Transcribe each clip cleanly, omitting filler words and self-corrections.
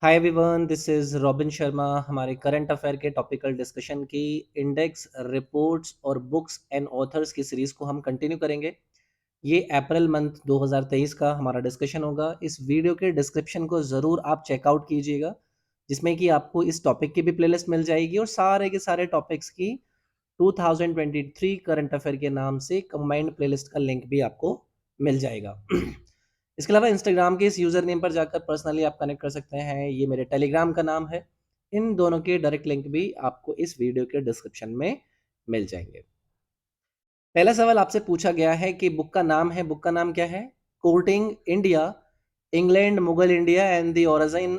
Hi everyone, this is robin Sharma. हमारे current affair के topical discussion की इंडेक्स रिपोर्ट्स और बुक्स एंड ऑथर्स की सीरीज को हम कंटिन्यू करेंगे। ये अप्रैल मंथ 2023 का हमारा डिस्कशन होगा। इस वीडियो के डिस्क्रिप्शन को ज़रूर आप चेकआउट कीजिएगा, जिसमें कि आपको इस टॉपिक की भी प्लेलिस्ट मिल जाएगी और सारे के सारे टॉपिक्स की 2023 करंट अफेयर के नाम से कंबाइंड प्लेलिस्ट का लिंक भी आपको मिल जाएगा। इसके अलावा इंस्टाग्राम के इस यूज़र नेम पर जाकर पर्सनली आप कनेक्ट कर सकते हैं। ये मेरे टेलीग्राम का नाम है। इन दोनों के डायरेक्ट लिंक भी आपको इस वीडियो के डिस्क्रिप्शन में मिल जाएंगे। पहला सवाल आपसे पूछा गया है कि बुक का नाम है, बुक का नाम क्या है? Courting India, England, Mughal India and the origin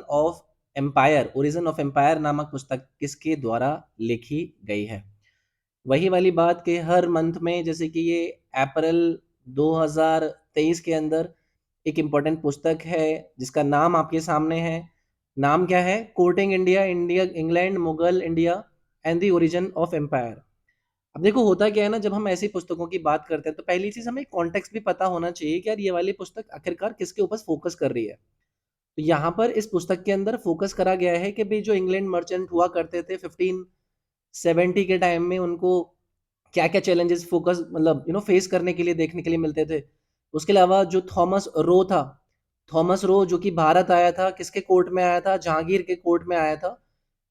of empire नामक पुस्तक किसके द्वारा लिखी गई है? वही वाली बात कि हर मंथ में, जैसे कि ये अप्रैल 2023 के अंदर एक इम्पॉर्टेंट पुस्तक है जिसका नाम आपके सामने है। नाम क्या है? Courting India, England, Mughal India and the origin of empire. अब देखो होता क्या है ना, जब हम ऐसी पुस्तकों की बात करते हैं तो पहली चीज हमें कॉन्टेक्स्ट भी पता होना चाहिए कि यार ये वाली पुस्तक आखिरकार किसके ऊपर फोकस कर रही है। तो यहाँ पर इस पुस्तक के अंदर फोकस करा गया है कि भाई जो इंग्लैंड मर्चेंट हुआ करते थे 1570 के टाइम में, उनको क्या क्या चैलेंजेस फोकस मतलब फेस करने के लिए देखने के लिए मिलते थे। उसके अलावा जो थॉमस रो था, थॉमस रो जो कि भारत आया था, किसके कोर्ट में आया था? जहांगीर के कोर्ट में आया था।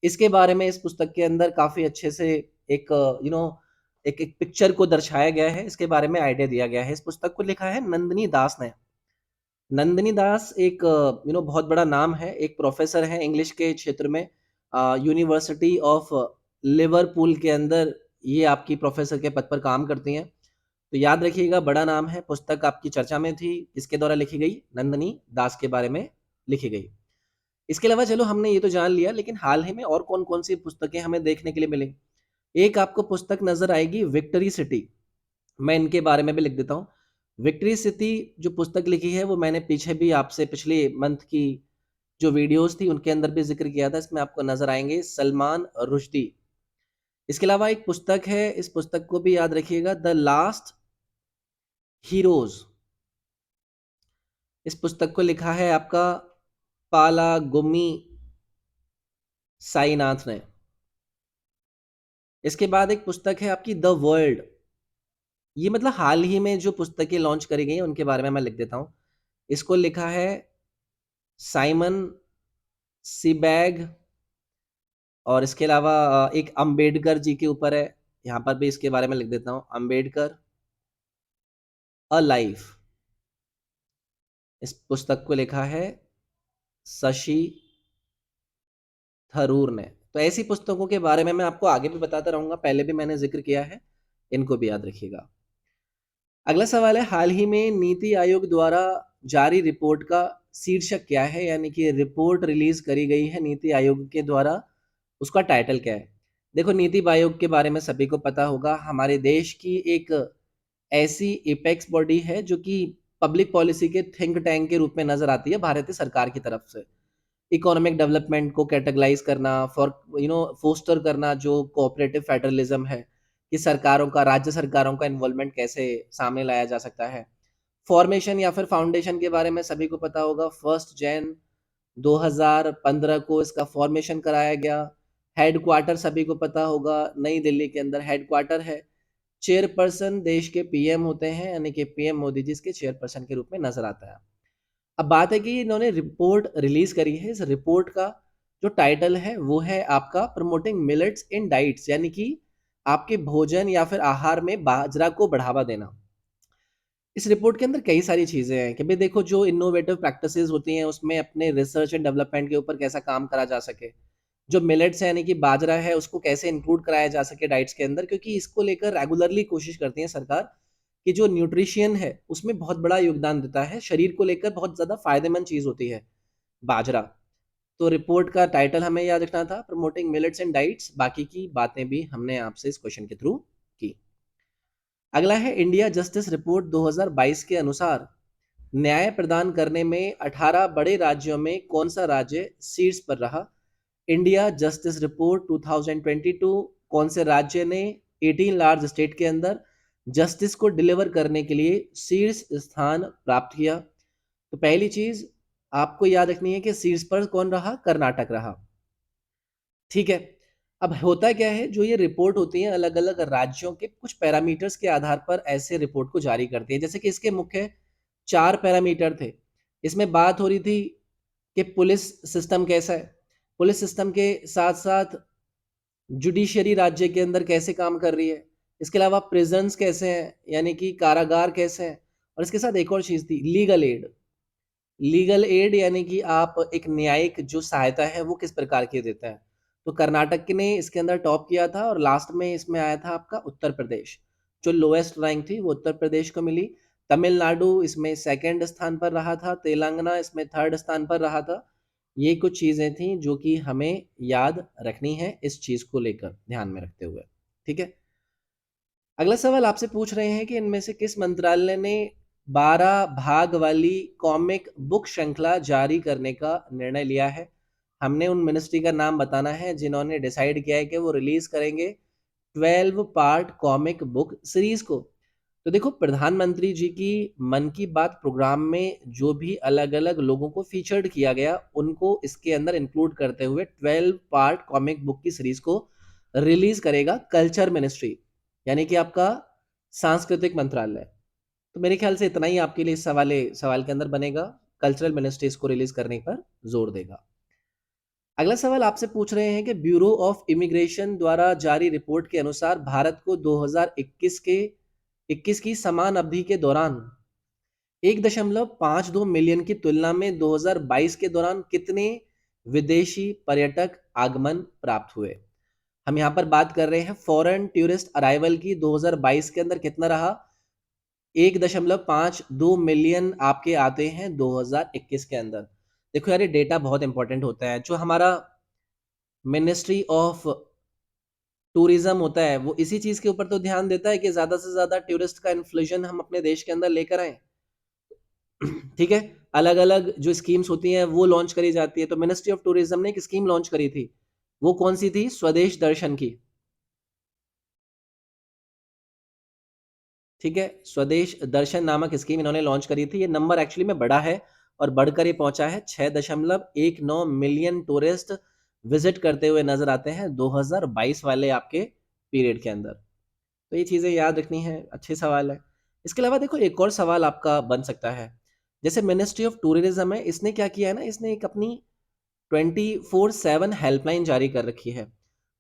इसके बारे में इस पुस्तक के अंदर काफी अच्छे से एक यू नो एक पिक्चर को दर्शाया गया है। इसके बारे में आइडिया दिया गया है। इस पुस्तक को लिखा है नंदिनी दास ने। नंदिनी दास एक बहुत बड़ा नाम है, एक प्रोफेसर है इंग्लिश के क्षेत्र में। यूनिवर्सिटी ऑफ लिवरपूल के अंदर ये आपकी प्रोफेसर के पद पर काम करती हैं। तो याद रखिएगा, बड़ा नाम है। पुस्तक आपकी चर्चा में थी, किसके द्वारा लिखी गई? नंदिनी दास के बारे में लिखी गई। इसके अलावा चलो हमने ये तो जान लिया, लेकिन हाल ही में और कौन कौन सी पुस्तकें हमें देखने के लिए मिली? एक आपको पुस्तक नजर आएगी, विक्ट्री सिटी। मैं इनके बारे में भी लिख देता हूँ। विक्ट्री सिटी जो पुस्तक लिखी है, वो मैंने पीछे भी आपसे पिछले मंथ की जो वीडियोस थी उनके अंदर भी जिक्र किया था। इसमें आपको नजर आएंगे सलमान रुश्दी। इसके अलावा एक पुस्तक है, इस पुस्तक को भी याद रखिएगा, द लास्ट हीरोज। इस पुस्तक को लिखा है आपका पालागुमी साईनाथ ने। इसके बाद एक पुस्तक है आपकी द वर्ल्ड। ये मतलब हाल ही में जो पुस्तकें लॉन्च करी गई हैं उनके बारे में मैं लिख देता हूँ। इसको लिखा है साइमन सीबैग। और इसके अलावा एक अंबेडकर जी के ऊपर है, यहाँ पर भी इसके बारे में लिख देता हूँ, अंबेडकर अ लाइफ। इस पुस्तक को लिखा है शशि थरूर ने। तो ऐसी पुस्तकों के बारे में मैं आपको आगे भी बताता रहूंगा, पहले भी मैंने जिक्र किया है, इनको भी याद रखिएगा। अगला सवाल है, हाल ही में नीति आयोग द्वारा जारी रिपोर्ट का शीर्षक क्या है? यानी कि रिपोर्ट रिलीज करी गई है नीति आयोग के द्वारा, उसका टाइटल क्या है? देखो, नीति आयोग के बारे में सभी को पता होगा, हमारे देश की एक ऐसी एपेक्स बॉडी है जो कि पब्लिक पॉलिसी के थिंक टैंक के रूप में नजर आती है भारतीय सरकार की तरफ से। इकोनॉमिक डेवलपमेंट को कैटेगराइज करना, फॉर फोस्टर करना जो कोऑपरेटिव फेडरलिज्म है, कि सरकारों का, राज्य सरकारों का इन्वॉल्वमेंट कैसे सामने लाया जा सकता है। फॉर्मेशन या फिर फाउंडेशन के बारे में सभी को पता होगा, 1 जैन 2015 को इसका फॉर्मेशन कराया गया। हेडक्वार्टर सभी को पता होगा, नई दिल्ली के अंदर हेडक्वार्टर है। चेयरपर्सन देश के पीएम होते हैं, यानी कि पीएम मोदी जी इसके चेयरपर्सन के रूप में नजर आता है। अब बात है कि इन्होंने रिपोर्ट रिलीज करी है। इस रिपोर्ट का जो टाइटल है वो है आपका प्रमोटिंग मिलेट्स इन डाइट्स, यानी कि आपके भोजन या फिर आहार में बाजरा को बढ़ावा देना। इस रिपोर्ट के अंदर कई सारी चीजें हैं कि भाई देखो, जो इनोवेटिव प्रैक्टिसेस होती हैं उसमें अपने रिसर्च एंड डेवलपमेंट के ऊपर कैसा काम करा जा सके। जो मिलेट्स है यानी कि बाजरा है, उसको कैसे इंक्लूड कराया जा सके डाइट्स के अंदर, क्योंकि इसको लेकर रेगुलरली कोशिश करती है सरकार कि जो न्यूट्रिशन है उसमें बहुत बड़ा योगदान देता है, शरीर को लेकर बहुत ज्यादा फायदेमंद चीज होती है बाजरा। तो रिपोर्ट का टाइटल हमें याद रखना था, प्रमोटिंग मिलेट्स एंड डाइट्स। बाकी की बातें भी हमने आपसे इस क्वेश्चन के थ्रू की। अगला है, इंडिया जस्टिस रिपोर्ट 2022 के अनुसार न्याय प्रदान करने में 18 बड़े राज्यों में कौन सा राज्य शीर्ष पर रहा? इंडिया जस्टिस रिपोर्ट 2022 कौन से राज्य ने 18 लार्ज स्टेट के अंदर जस्टिस को डिलीवर करने के लिए शीर्ष स्थान प्राप्त किया? तो पहली चीज, आपको याद रखनी है कि शीर्ष पर कौन रहा, कर्नाटक रहा। ठीक है। अब होता क्या है, जो ये रिपोर्ट होती है अलग अलग राज्यों के कुछ पैरामीटर्स के आधार पर ऐसे रिपोर्ट को जारी करती है। जैसे कि इसके मुख्य 4 पैरामीटर थे। इसमें बात हो रही थी कि पुलिस सिस्टम कैसा है, पुलिस सिस्टम के साथ साथ जुडिशरी राज्य के अंदर कैसे काम कर रही है, इसके अलावा प्रिजन्स कैसे हैं, यानी कि कारागार कैसे हैं, और इसके साथ एक और चीज़ थी, लीगल एड। लीगल एड यानी कि आप एक न्यायिक जो सहायता है वो किस प्रकार की देते हैं। तो कर्नाटक ने इसके अंदर टॉप किया था, और लास्ट में इसमें आया था आपका उत्तर प्रदेश। जो लोएस्ट रैंक थी वो उत्तर प्रदेश को मिली। तमिलनाडु इसमें सेकंड स्थान पर रहा था, तेलंगाना इसमें थर्ड स्थान पर रहा था। ये कुछ चीज़ें थी जो कि हमें याद रखनी है इस चीज़ को लेकर ध्यान में रखते हुए। ठीक है। अगला सवाल आपसे पूछ रहे हैं कि इनमें से किस मंत्रालय ने 12 भाग वाली कॉमिक बुक श्रृंखला जारी करने का निर्णय लिया है। हमने उन मिनिस्ट्री का नाम बताना है जिन्होंने डिसाइड किया है कि वो रिलीज करेंगे 12 पार्ट कॉमिक बुक सीरीज को। तो देखो, प्रधानमंत्री जी की मन की बात प्रोग्राम में जो भी अलग अलग लोगों को फीचर्ड किया गया उनको इसके अंदर इंक्लूड करते हुए 12 पार्ट कॉमिक बुक की सीरीज को रिलीज करेगा कल्चर मिनिस्ट्री, यानी कि आपका सांस्कृतिक मंत्रालय। तो मेरे ख्याल से इतना ही आपके लिए इस सवाल के अंदर बनेगा। कल्चरल मिनिस्ट्री इसको रिलीज करने पर जोर देगा। अगला सवाल आपसे पूछ रहे हैं कि ब्यूरो ऑफ इमिग्रेशन द्वारा जारी रिपोर्ट के अनुसार भारत को 2021 की समान अवधि के दौरान 1.52 मिलियन की तुलना में 2022 के दौरान कितने विदेशी पर्यटक आगमन प्राप्त हुए। हम यहाँ पर बात कर रहे हैं फॉरेन टूरिस्ट अराइवल की। 2022 के अंदर कितना रहा, 1.52 मिलियन आपके आते हैं 2021 के अंदर। देखो यार, ये डेटा बहुत इंपॉर्टेंट होता है। जो हमारा मिनिस्ट्री ऑफ टूरिज्म होता है वो इसी चीज के ऊपर तो ध्यान देता है कि ज्यादा से ज्यादा टूरिस्ट का इन्फ्लूजन हम अपने देश के अंदर लेकर आए। ठीक है। अलग अलग जो स्कीम्स होती हैं वो लॉन्च करी जाती है। तो मिनिस्ट्री ऑफ टूरिज्म ने एक स्कीम लॉन्च करी थी, वो कौन सी थी, स्वदेश दर्शन की। ठीक है, स्वदेश दर्शन नामक स्कीम इन्होंने लॉन्च करी थी। ये नंबर एक्चुअली में बड़ा है और बढ़कर ये पहुंचा है 6.19 मिलियन टूरिस्ट विजिट करते हुए नजर आते हैं 2022 वाले आपके पीरियड के अंदर। तो ये चीज़ें याद रखनी है, अच्छे सवाल है। इसके अलावा देखो, एक और सवाल आपका बन सकता है। जैसे मिनिस्ट्री ऑफ टूरिज्म है, इसने क्या किया है ना, इसने एक अपनी 24/7 हेल्पलाइन जारी कर रखी है।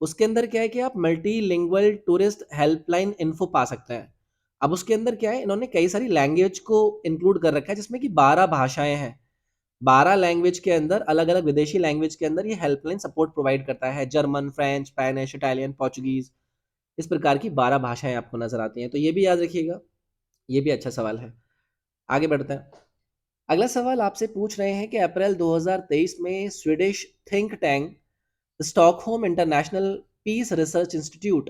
उसके अंदर क्या है कि आप मल्टीलिंगुअल टूरिस्ट हेल्पलाइन इन्फो पा सकते हैं। अब उसके अंदर क्या है, इन्होंने कई सारी लैंग्वेज को इंक्लूड कर रखा है जिसमें कि 12 भाषाएं हैं। 12 लैंग्वेज के अंदर, अलग अलग विदेशी लैंग्वेज के अंदर ये हेल्पलाइन सपोर्ट प्रोवाइड करता है। German, French, Spanish, Italian, Portuguese, इस प्रकार की 12 भाषाएं आपको नजर आती हैं। तो ये भी याद रखिएगा, ये भी अच्छा सवाल है। आगे बढ़ते हैं। अगला सवाल आपसे पूछ रहे हैं कि अप्रैल 2023 में Swedish think tank Stockholm International Peace Research Institute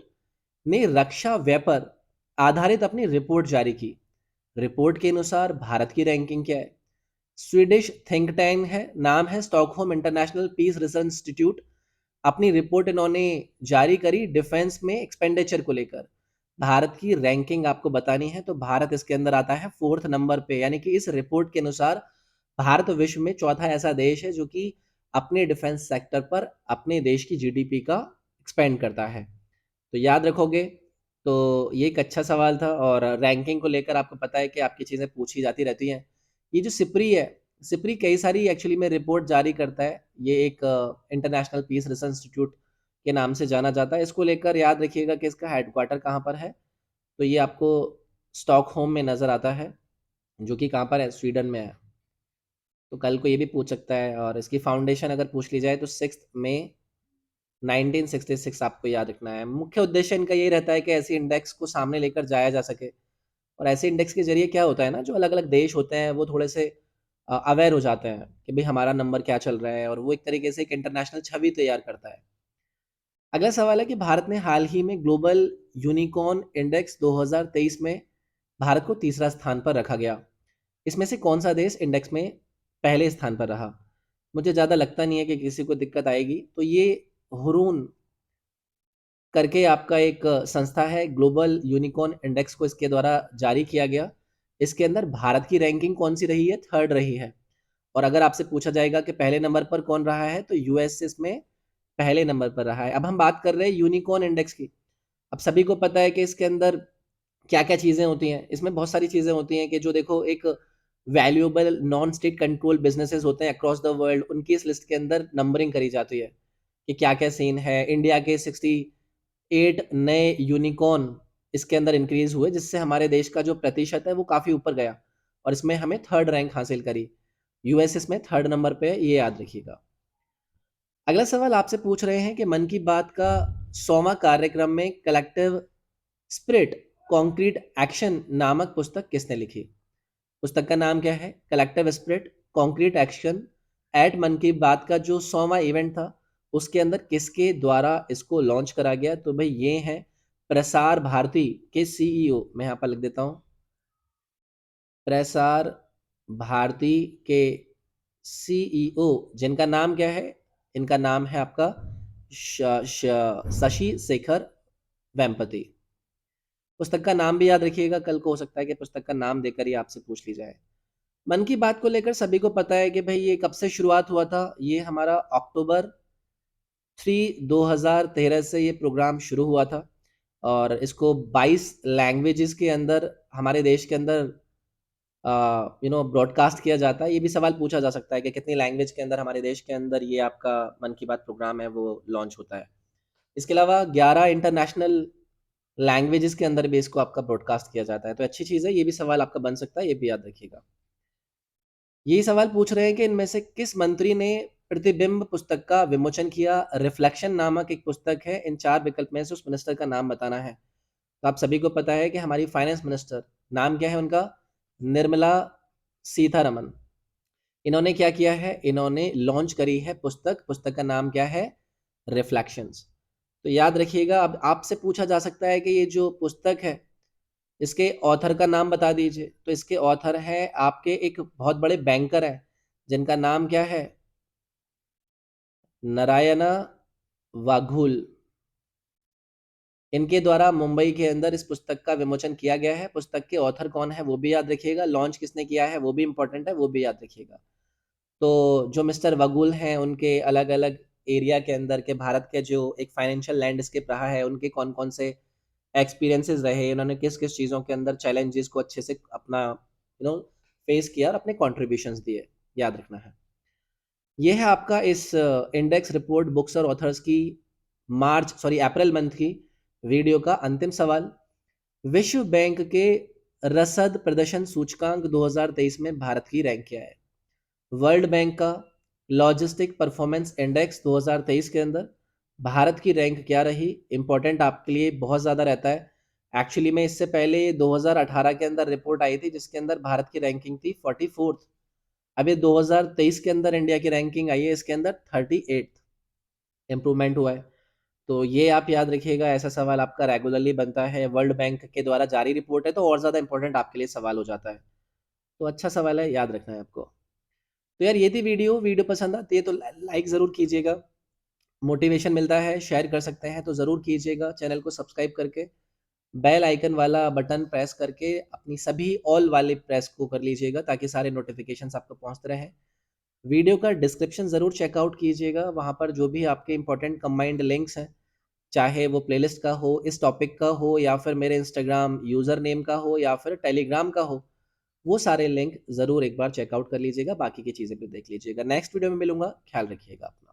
ने रक्षा व्यय पर आधारित अपनी रिपोर्ट जारी की। रिपोर्ट के अनुसार भारत की रैंकिंग क्या है। स्वीडिश थिंक टैंक है, नाम है Stockholm International Peace Research Institute. अपनी रिपोर्ट इन्होंने जारी करी डिफेंस में एक्सपेंडिचर को लेकर। भारत की रैंकिंग आपको बतानी है, तो भारत इसके अंदर आता है 4th नंबर पे। यानी कि इस रिपोर्ट के अनुसार भारत विश्व में चौथा ऐसा देश है जो कि अपने डिफेंस सेक्टर पर अपने देश की जीडीपी का एक्सपेंड करता है। तो याद रखोगे। तो ये एक अच्छा सवाल था, और रैंकिंग को लेकर आपको पता है कि आपकी चीज़ें पूछी जाती रहती हैं। ये जो सिप्री है, सिप्री कई सारी एक्चुअली में रिपोर्ट जारी करता है। ये एक इंटरनेशनल पीस रिसर्च इंस्टीट्यूट के नाम से जाना जाता है। इसको लेकर याद रखिएगा कि इसका हेडक्वार्टर कहाँ पर है। तो ये आपको स्टॉकहोम में नज़र आता है, जो कि कहाँ पर है, स्वीडन में है। तो कल को ये भी पूछ सकता है। और इसकी फाउंडेशन अगर पूछ ली जाए तो 6 मई 1966 आपको याद रखना है। मुख्य उद्देश्य इनका यही रहता है कि ऐसी इंडेक्स को सामने लेकर जाया जा सके। और ऐसे इंडेक्स के जरिए क्या होता है ना, जो अलग अलग देश होते हैं वो थोड़े से अवेयर हो जाते हैं कि भाई हमारा नंबर क्या चल रहा है, और वो एक तरीके से एक इंटरनेशनल छवि तैयार करता है। अगला सवाल है कि भारत ने हाल ही में ग्लोबल यूनिकॉर्न इंडेक्स 2023 में भारत को तीसरा स्थान पर रखा गया। इसमें से कौन सा देश इंडेक्स में पहले स्थान पर रहा। मुझे ज़्यादा लगता नहीं है कि किसी को दिक्कत आएगी। तो ये हुरून करके आपका एक संस्था है, ग्लोबल यूनिकॉर्न इंडेक्स को इसके द्वारा जारी किया गया। इसके अंदर भारत की रैंकिंग कौन सी रही है, थर्ड रही है। और अगर आपसे पूछा जाएगा कि पहले नंबर पर कौन रहा है, तो यूएस इसमें पहले नंबर पर रहा है। अब हम बात कर रहे हैं यूनिकॉर्न इंडेक्स की। अब सभी को पता है कि इसके अंदर क्या-क्या चीज़ें होती हैं। इसमें बहुत सारी चीज़ें होती हैं कि जो देखो एक valuable non state control businesses होते हैं अक्रॉस द वर्ल्ड, उनकी इस लिस्ट के अंदर नंबरिंग करी जाती है कि क्या-क्या सीन है। इंडिया के 68 नए यूनिकॉर्न इसके अंदर इंक्रीज़ हुए, जिससे हमारे देश का जो प्रतिशत है वो काफ़ी ऊपर गया और इसमें हमें 3rd रैंक हासिल करी। यूएस इसमें 3rd नंबर पे है, ये याद रखिएगा। अगला सवाल आपसे पूछ रहे हैं कि मन की बात का 100वां कार्यक्रम में कलेक्टिव स्पिरिट कॉन्क्रीट एक्शन नामक पुस्तक किसने लिखी? पुस्तक का नाम क्या है? Collective spirit concrete action at मन की बात का जो 100वां इवेंट था, उसके अंदर किसके द्वारा इसको लॉन्च करा गया? तो भाई ये हैं प्रसार भारती के सीईओ, मैं यहाँ पर लिख देता हूँ, प्रसार भारती के सीईओ, जिनका नाम क्या है? इनका नाम है आपका शशि शेखर वेम्पति। पुस्तक का नाम भी याद रखिएगा, कल को हो सकता है कि पुस्तक का नाम देकर ही आपसे पूछ ली जाए। मन की बात को लेकर सभी को पता है कि भाई ये कब से शुरुआत हुआ था। ये हमारा अक्टूबर 2013 से ये प्रोग्राम शुरू हुआ था और इसको 22 लैंग्वेजेस के अंदर हमारे देश के अंदर ब्रॉडकास्ट किया जाता है। ये भी सवाल पूछा जा सकता है कि कितनी लैंग्वेज के अंदर हमारे देश के अंदर ये आपका मन की बात प्रोग्राम है वो लॉन्च होता है। इसके अलावा 11 इंटरनेशनल लैंग्वेजेस के अंदर भी इसको आपका ब्रॉडकास्ट किया जाता है, तो अच्छी चीज़ है। ये भी सवाल आपका बन सकता है, ये भी याद रखिएगा। यही सवाल पूछ रहे हैं कि इनमें से किस मंत्री ने प्रतिबिंब पुस्तक का विमोचन किया? रिफ्लेक्शन नामक एक पुस्तक है, इन 4 विकल्प में से उस मिनिस्टर का नाम बताना है। तो आप सभी को पता है कि हमारी फाइनेंस मिनिस्टर, नाम क्या है उनका? निर्मला सीतारमन। इन्होंने क्या किया है? इन्होंने लॉन्च करी है पुस्तक, पुस्तक का नाम क्या है? रिफ्लेक्शंस। तो याद रखिएगा, अब आपसे पूछा जा सकता है कि ये जो पुस्तक है, इसके ऑथर का नाम बता दीजिए। तो इसके ऑथर हैं आपके एक बहुत बड़े बैंकर हैं, जिनका नाम क्या है? नारायणा वाघुल। इनके द्वारा मुंबई के अंदर इस पुस्तक का विमोचन किया गया है। पुस्तक के ऑथर कौन है वो भी याद रखिएगा, लॉन्च किसने किया है वो भी इम्पोर्टेंट है, वो भी याद रखिएगा। तो जो मिस्टर वगुल हैं, उनके अलग-अलग एरिया के अंदर के भारत के जो एक फाइनेंशियल लैंडस्केप रहा है, उनके कौन-कौन से एक्सपीरियंसेस रहे, उन्होंने किस-किस चीज़ों के अंदर चैलेंजेस को अच्छे से अपना फेस किया और अपने कॉन्ट्रिब्यूशंस दिए, याद रखना है। ये है आपका इस इंडेक्स रिपोर्ट बुक्स और ऑथर्स की अप्रैल मंथ की वीडियो का अंतिम सवाल। विश्व बैंक के रसद प्रदर्शन सूचकांक 2023 में भारत की रैंक क्या है? वर्ल्ड बैंक का लॉजिस्टिक परफॉर्मेंस इंडेक्स 2023 के अंदर भारत की रैंक क्या रही? इंपॉर्टेंट आपके लिए बहुत ज़्यादा रहता है। एक्चुअली में इससे पहले 2018 के अंदर रिपोर्ट आई थी जिसके अंदर भारत की रैंकिंग थी 44th। अब ये 2023 के अंदर इंडिया की रैंकिंग आई है, इसके अंदर 38th इम्प्रूवमेंट हुआ है। तो ये आप याद रखिएगा, ऐसा सवाल आपका रेगुलरली बनता है। वर्ल्ड बैंक के द्वारा जारी रिपोर्ट है तो और ज़्यादा इंपॉर्टेंट आपके लिए सवाल हो जाता है। तो अच्छा सवाल है, याद रखना है आपको। तो यार ये थी वीडियो पसंद आती है तो लाइक ज़रूर कीजिएगा, मोटिवेशन मिलता है, शेयर कर सकते हैं तो ज़रूर कीजिएगा। चैनल को सब्सक्राइब करके बेल आइकन वाला बटन प्रेस करके अपनी सभी ऑल वाले प्रेस को कर लीजिएगा ताकि सारे नोटिफिकेशंस आपको पहुंचते रहें। वीडियो का डिस्क्रिप्शन ज़रूर चेकआउट कीजिएगा, वहाँ पर जो भी आपके इंपॉर्टेंट कंबाइंड लिंक्स हैं, चाहे वो प्लेलिस्ट का हो, इस टॉपिक का हो या फिर मेरे इंस्टाग्राम यूज़र नेम का हो या फिर टेलीग्राम का हो, वो सारे लिंक ज़रूर एक बार चेकआउट कर लीजिएगा, बाकी की चीज़ें भी देख लीजिएगा। नेक्स्ट वीडियो में मिलूँगा, ख्याल रखिएगा अपना।